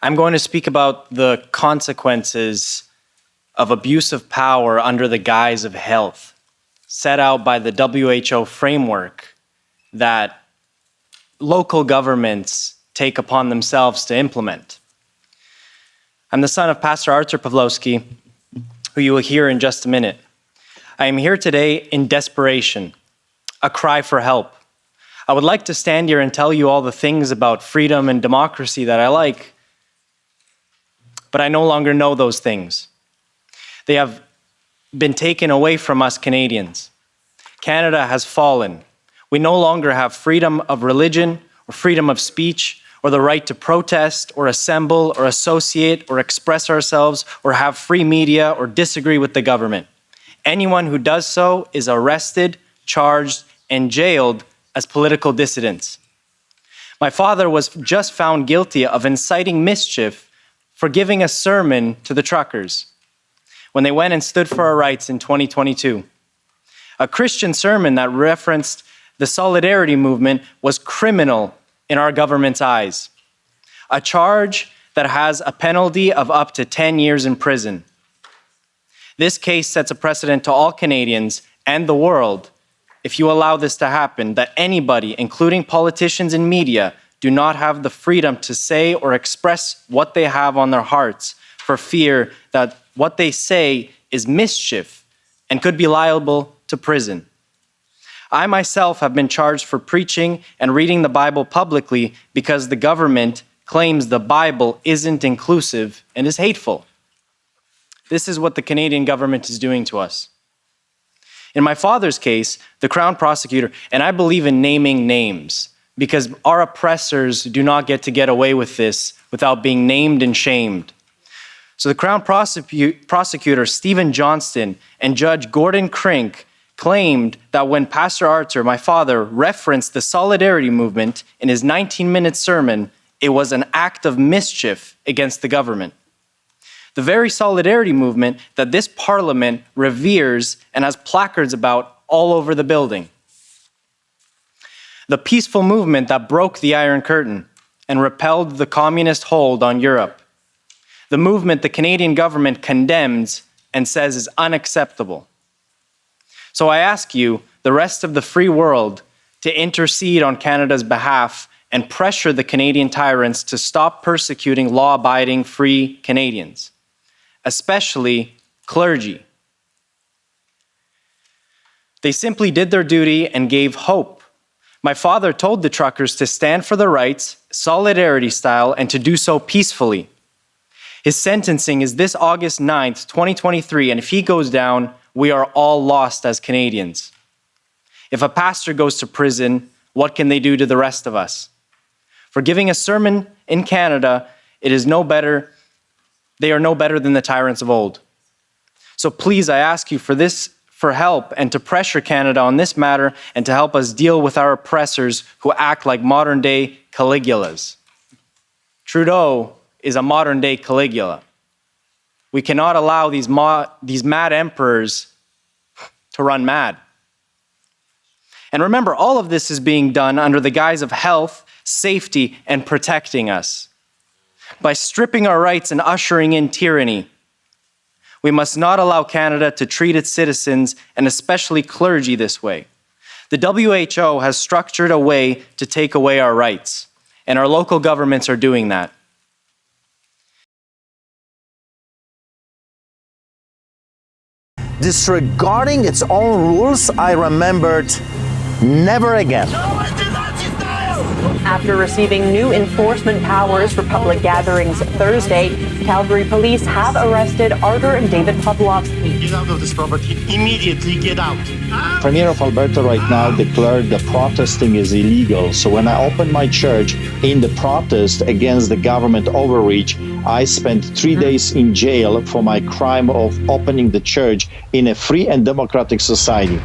I'm going to speak about the consequences of abuse of power under the guise of health, set out by the WHO framework that local governments take upon themselves to implement. I'm the son of Pastor Artur Pawlowski, who you will hear in just a minute. I am here today in desperation, a cry for help. I would like to stand here and tell you all the things about freedom and democracy that I like, but I no longer know those things. They have been taken away from us Canadians. Canada has fallen. We no longer have freedom of religion or freedom of speech or the right to protest or assemble or associate or express ourselves or have free media or disagree with the government. Anyone who does so is arrested, charged, and jailed as political dissidents. My father was just found guilty of inciting mischief for giving a sermon to the truckers when they went and stood for our rights in 2022. A Christian sermon that referenced the solidarity movement was criminal in our government's eyes. A charge that has a penalty of up to 10 years in prison. This case sets a precedent to all Canadians and the world if you allow this to happen, that anybody, including politicians and media, do not have the freedom to say or express what they have on their hearts for fear that what they say is mischief and could be liable to prison. I myself have been charged for preaching and reading the Bible publicly because the government claims the Bible isn't inclusive and is hateful. This is what the Canadian government is doing to us. In my father's case, the Crown prosecutor, and I believe in naming names because our oppressors do not get away with this without being named and shamed. So the Crown prosecutor, Stephen Johnston, and Judge Gordon Crink claimed that when Pastor Artur, my father, referenced the solidarity movement in his 19-minute sermon, it was an act of mischief against the government. The very solidarity movement that this parliament reveres and has placards about all over the building. The peaceful movement that broke the Iron Curtain and repelled the communist hold on Europe. The movement the Canadian government condemns and says is unacceptable. So I ask you, the rest of the free world, to intercede on Canada's behalf and pressure the Canadian tyrants to stop persecuting law-abiding free Canadians, especially clergy. They simply did their duty and gave hope. My father told the truckers to stand for their rights, solidarity style, and to do so peacefully. His sentencing is this August 9th, 2023, and if he goes down, we are all lost as Canadians. If a pastor goes to prison, what can they do to the rest of us? For giving a sermon in Canada, they are no better than the tyrants of old. So please, I ask you for help and to pressure Canada on this matter and to help us deal with our oppressors who act like modern-day Caligulas. Trudeau is a modern-day Caligula. We cannot allow these mad emperors to run mad. And remember, all of this is being done under the guise of health, safety, and protecting us. By stripping our rights and ushering in tyranny, we must not allow Canada to treat its citizens, and especially clergy, this way. The WHO has structured a way to take away our rights, and our local governments are doing that. Disregarding its own rules, I remembered never again. After receiving new enforcement powers for public gatherings Thursday, Calgary police have arrested Artur and David Pawlowski. Get out of this property. Immediately get out. Premier of Alberta right now declared that protesting is illegal. So when I opened my church in the protest against the government overreach, I spent 3 days in jail for my crime of opening the church in a free and democratic society.